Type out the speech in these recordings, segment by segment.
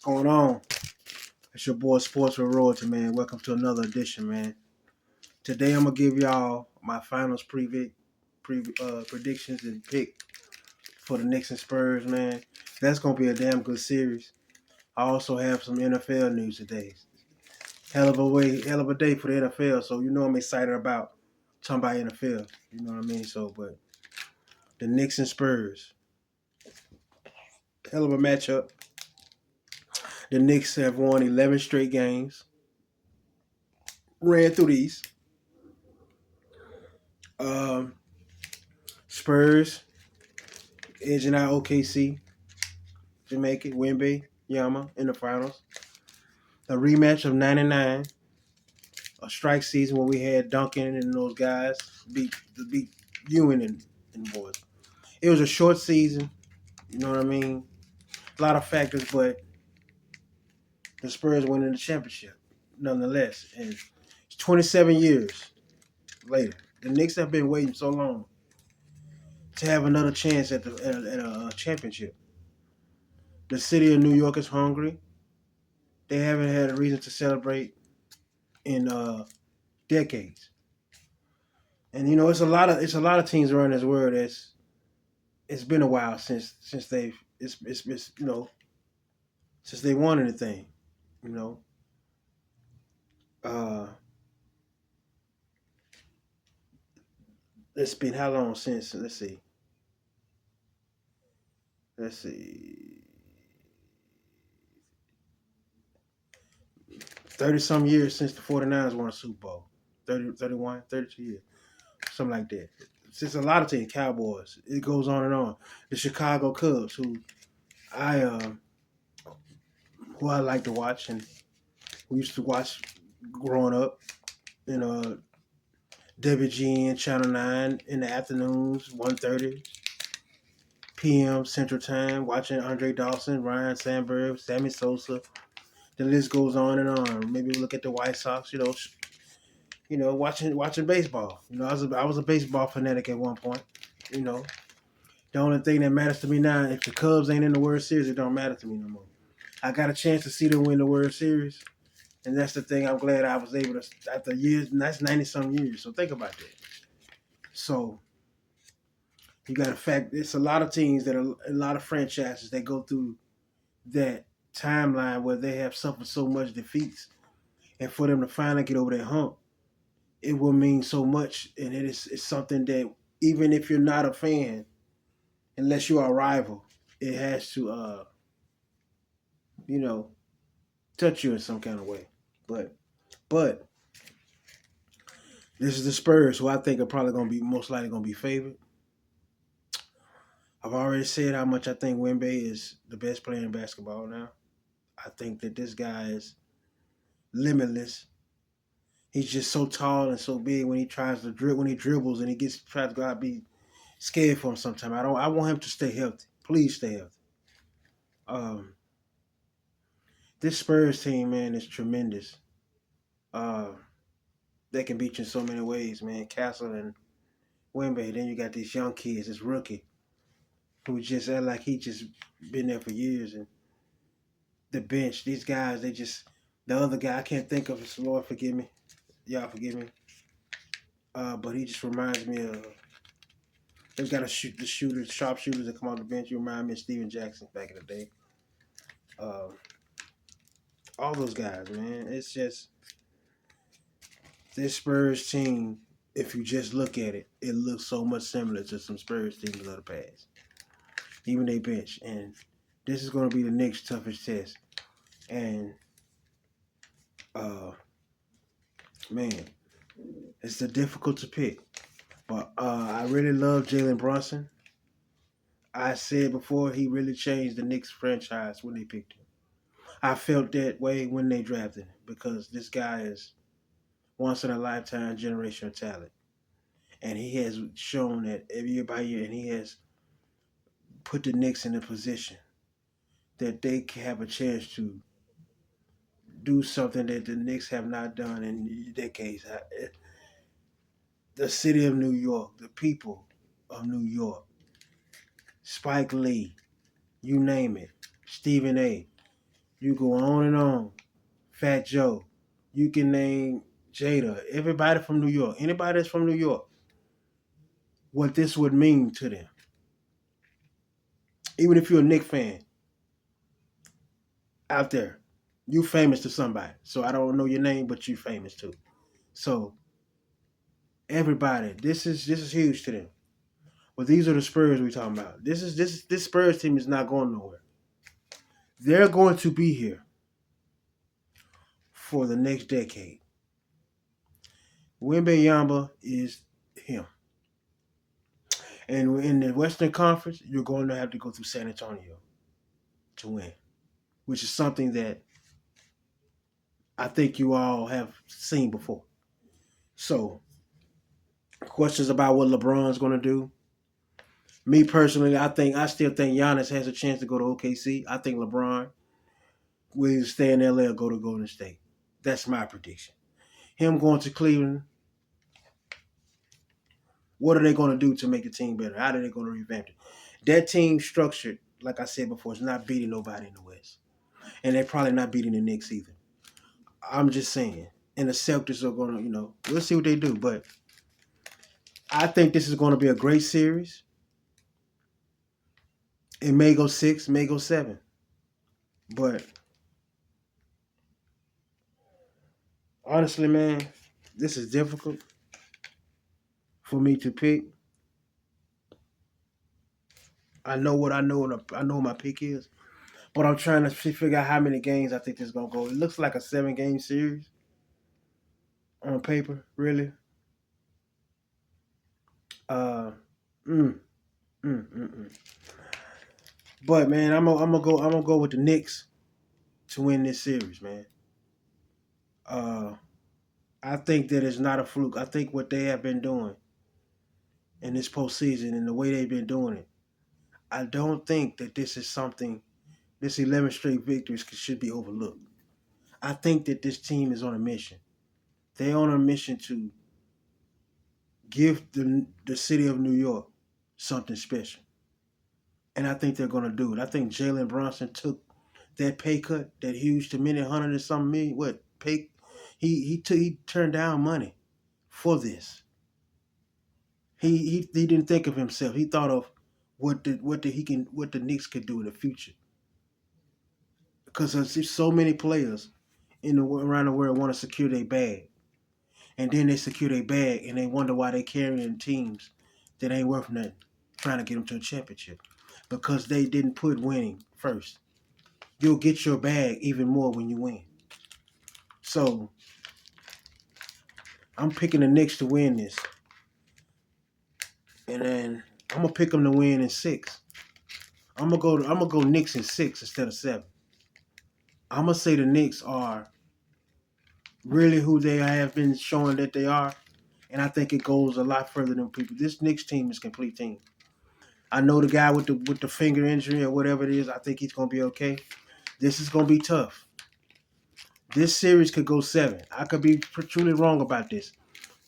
Going on? It's your boy Sports with Royalty, man. Welcome to another edition, man. Today I'm gonna give y'all my finals predictions and pick for the Knicks and Spurs, man. That's gonna be a damn good series. I also have some NFL news today. Hell of a day for the NFL. So you know I'm excited about talking about NFL. You know what I mean? But the Knicks and Spurs, hell of a matchup. The Knicks have won 11 straight games. Ran through these. Um, Spurs edging out OKC, Jamaica, Wemby, Yama in the finals. A rematch of '99, a strike season where we had Duncan and those guys beat Ewing and boys. It was a short season, you know what I mean? A lot of factors, but the Spurs winning the championship nonetheless. And it's 27 years later. The Knicks have been waiting so long to have another chance at a championship. The city of New York is hungry. They haven't had a reason to celebrate in decades. And you know, it's a lot of teams around this world that's it's been a while since they've it's you know since they won anything. You know, uh, it's been how long since? Let's see, 30 some years since the 49ers won a Super Bowl. 30, 31, 32 years, something like that. Since a lot of teams, Cowboys, it goes on and on. The Chicago Cubs, I uh, who I like to watch and we used to watch growing up. You know, WGN Channel 9 in the afternoons, 1:30 p.m. Central Time, watching Andre Dawson, Ryan Sandberg, Sammy Sosa. The list goes on and on. Maybe we look at the White Sox, watching baseball. I was a baseball fanatic at one point. You know, the only thing that matters to me now, if the Cubs ain't in the World Series, it don't matter to me no more. I got a chance to see them win the World Series, and that's the thing. I'm glad I was able to after years. And that's 90 some years. So think about that. So you got to fact. It's a lot of teams a lot of franchises that go through that timeline where they have suffered so much defeats, and for them to finally get over that hump, it will mean so much. And it's something that even if you're not a fan, unless you are a rival, it has to you know touch you in some kind of way. But but this is the Spurs, who I think are probably going to be most likely going to be favored. I've already said how much I think Wemby is the best player in basketball now. I think that this guy is limitless. He's just so tall and so big when he tries to dribble, when he dribbles and he tries to go out, be scared for him sometimes. I want him to stay healthy. Please stay healthy. Um, this Spurs team, man, is tremendous. Uh, they can beat you in so many ways, man. Castle and Wemby. Then you got these young kids, this rookie, who just act like he just been there for years. And the bench, these guys, the other guy, I can't think of his, Lord forgive me. Y'all forgive me. But he just reminds me of, they've got to shoot the shooters, sharpshooters that come off the bench. You remind me of Steven Jackson back in the day. Uh, all those guys, man. It's just, this Spurs team, if you just look at it, it looks so much similar to some Spurs teams of the past. Even they bench. And this is going to be the Knicks' toughest test. And, man, it's difficult to pick. But I really love Jalen Brunson. I said before, he really changed the Knicks franchise when they picked him. I felt that way when they drafted him because this guy is once in a lifetime generational talent. And he has shown that every year by year, and he has put the Knicks in a position that they can have a chance to do something that the Knicks have not done in decades. The city of New York, the people of New York, Spike Lee, you name it, Stephen A. You go on and on. Fat Joe. You can name Jada. Everybody from New York. Anybody that's from New York. What this would mean to them. Even if you're a Knicks fan out there, you famous to somebody. So I don't know your name, but you famous too. So everybody, this is huge to them. But these are the Spurs we talking about. This Spurs team is not going nowhere. They're going to be here for the next decade. Wemby is him. And in the Western Conference, you're going to have to go through San Antonio to win, which is something that I think you all have seen before. So, questions about what LeBron's going to do. Me personally, I still think Giannis has a chance to go to OKC. I think LeBron will stay in LA or go to Golden State. That's my prediction. Him going to Cleveland, what are they going to do to make the team better? How are they going to revamp it? That team structured, like I said before, is not beating nobody in the West. And they're probably not beating the Knicks either. I'm just saying. And the Celtics are going to, we'll see what they do. But I think this is going to be a great series. It may go 6, may go 7. But honestly, man, this is difficult for me to pick. I know what I know, and I know what my pick is. But I'm trying to figure out how many games I think this is going to go. It looks like a 7-game series on paper, really. Uh, mm, mm. But man, I'm gonna go with the Knicks to win this series, man. Uh, I think that it's not a fluke. I think what they have been doing in this postseason and the way they've been doing it, I don't think that this is something. This 11 straight victories should be overlooked. I think that this team is on a mission. They're on a mission to give the city of New York something special. And I think they're going to do it. I think Jalen Brunson took that pay cut, that huge to many hundred and some million. What pay? He turned down money for this. He didn't think of himself. He thought of what the Knicks could do in the future. Because there's so many players around the world want to secure their bag, and then they secure their bag, and they wonder why they carrying teams that ain't worth nothing, trying to get them to a championship, because they didn't put winning first. You'll get your bag even more when you win. So I'm picking the Knicks to win this, and then I'm gonna pick them to win in 6. I'm gonna go Knicks in 6 instead of 7. I'm gonna say the Knicks are really who they have been showing that they are, and I think it goes a lot further than people. This Knicks team is a complete team. I know the guy with the finger injury or whatever it is. I think he's gonna be okay. This is gonna be tough. This series could go 7. I could be truly wrong about this,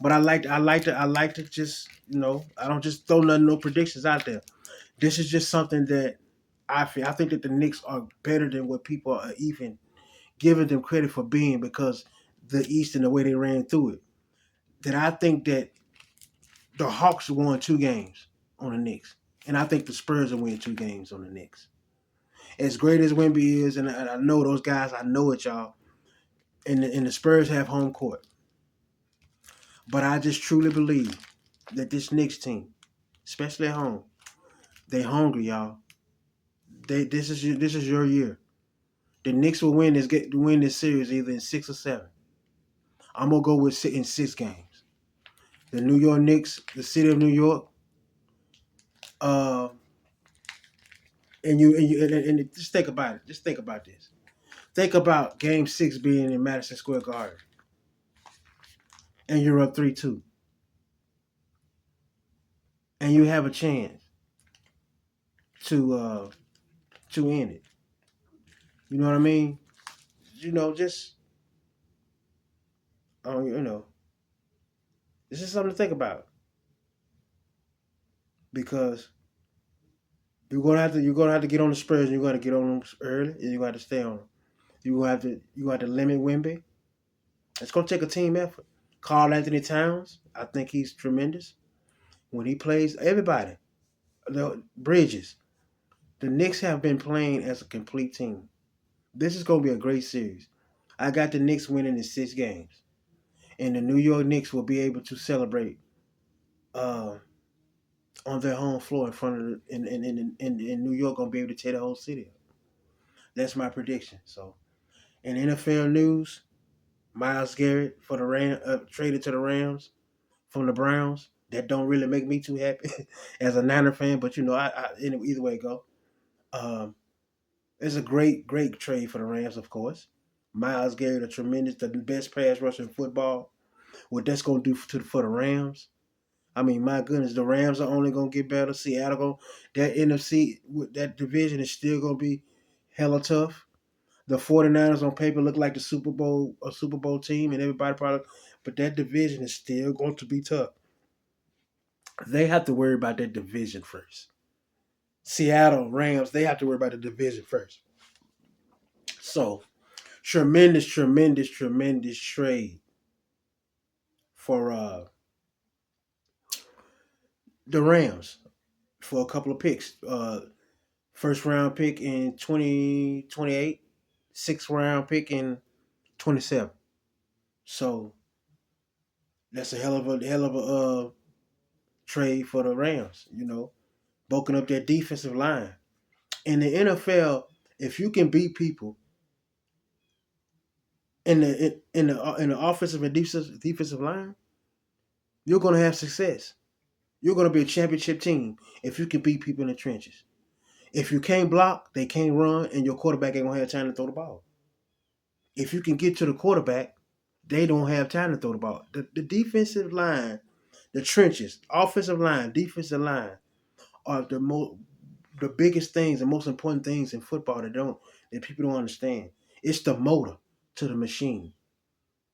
but I like to just I don't just throw no predictions out there. This is just something that I feel. I think that the Knicks are better than what people are even giving them credit for being, because the East and the way they ran through it. That I think that the Hawks won 2 games on the Knicks, and I think the Spurs will win 2 games on the Knicks. As great as Wemby is, and I know those guys, I know it, y'all. And the Spurs have home court, but I just truly believe that this Knicks team, especially at home, they hungry, y'all. This is your year. The Knicks will win this series either in 6 or 7. I'm gonna go with in 6 games. The New York Knicks, the city of New York, uh, and just think about it. Just think about this. Think about Game 6 being in Madison Square Garden, and you're up 3-2, and you have a chance to end it. You know what I mean? Just this is something to think about, because you're gonna have to get on the Spurs, and you're gonna get on them early, and you're gonna have to stay on them. You have to limit Wimby. It's gonna take a team effort. Carl Anthony Towns, I think he's tremendous when he plays. Everybody, the Bridges, the Knicks have been playing as a complete team. This is gonna be a great series. I got the Knicks winning in 6 games, and the New York Knicks will be able to celebrate uh, on their home floor in front of in New York. Gonna be able to tear the whole city up. That's my prediction. So, in NFL news, Miles Garrett for the traded to the Rams from the Browns. That don't really make me too happy as a Niner fan, but either way it go. Um, it's a great trade for the Rams, of course. Miles Garrett, the best pass rusher in football. What that's gonna do for the Rams? I mean, my goodness, the Rams are only gonna get better. Seattle, that NFC, that division is still gonna be hella tough. The 49ers on paper look like a Super Bowl team, and everybody probably, but that division is still going to be tough. They have to worry about that division first. Seattle Rams, they have to worry about the division first. So tremendous trade for the Rams for a couple of picks. First round pick in 2028, sixth round pick in 27. So that's a hell of a trade for the Rams. Bulking up their defensive line. In the NFL, if you can beat people in the offensive and defensive line, you're going to have success. You're going to be a championship team if you can beat people in the trenches. If you can't block, they can't run, and your quarterback ain't going to have time to throw the ball. If you can get to the quarterback, they don't have time to throw the ball. The defensive line, the trenches, offensive line, defensive line are the biggest things, the most important things in football that people don't understand. It's the motor to the machine.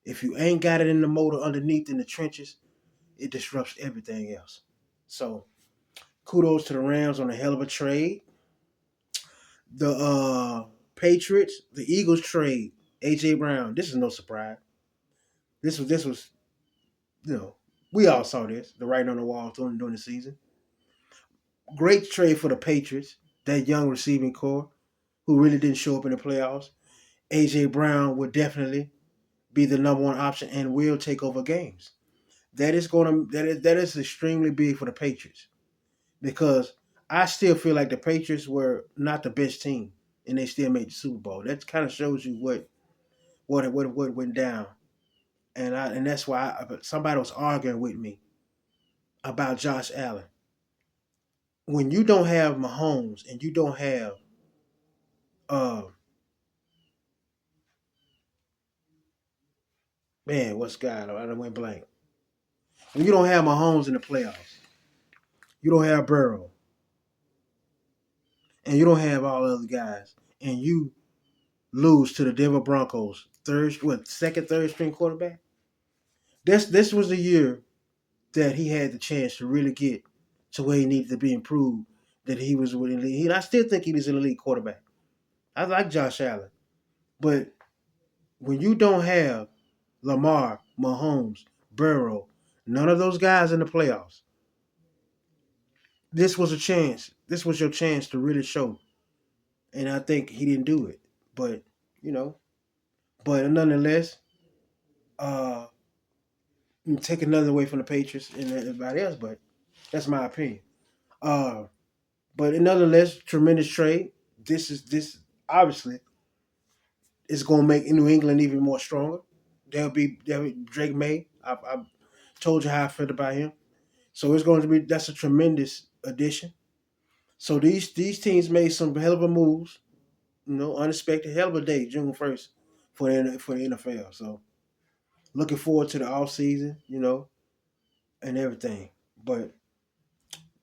If you ain't got it in the motor underneath in the trenches, it disrupts everything else. So kudos to the Rams on a hell of a trade. The Patriots, the Eagles trade AJ Brown. This is no surprise. This was we all saw this, the writing on the wall during the season. Great trade for the Patriots, that young receiving core who really didn't show up in the playoffs. AJ Brown would definitely be the number one option and will take over games. That is extremely big for the Patriots because I still feel like the Patriots were not the best team and they still made the Super Bowl. That kind of shows you what went down, and that's why somebody was arguing with me about Josh Allen. When you don't have Mahomes and you don't have uh man, what's God? I done went blank. When you don't have Mahomes in the playoffs, you don't have Burrow, and you don't have all the other guys, and you lose to the Denver Broncos, third string quarterback. This was the year that he had the chance to really get to where he needed to be improved. That he was with elite. I still think he was an elite quarterback. I like Josh Allen, but when you don't have Lamar, Mahomes, Burrow, none of those guys in the playoffs, this was a chance. This was your chance to really show. And I think he didn't do it. But, you know, but nonetheless, uh, take another away from the Patriots and everybody else, but that's my opinion. Uh, but nonetheless, tremendous trade. This obviously is going to make New England even more stronger. There'll be Drake May. I told you how I felt about him. So that's a tremendous addition. So these teams made some hell of a moves. Unexpected hell of a day, June 1st, for the NFL. So looking forward to the off season, and everything. But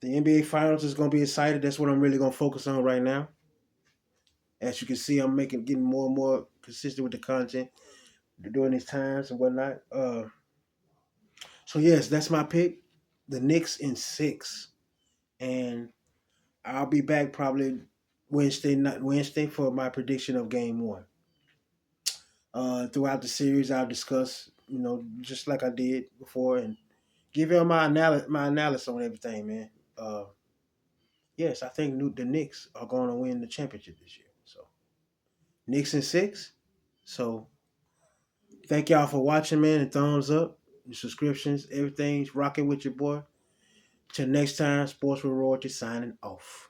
the NBA Finals is going to be excited. That's what I'm really going to focus on right now. As you can see, I'm getting more and more consistent with the content during these times and whatnot. So yes, that's my pick. The Knicks in 6, and I'll be back probably Wednesday for my prediction of Game 1. Throughout the series, I'll discuss, just like I did before, and give you my analysis on everything, man. Uh, yes, I think the Knicks are going to win the championship this year. So Knicks in six. So thank y'all for watching, man. And thumbs up, the subscriptions, everything's rocking with your boy. Till next time, Sports with Royalty signing off.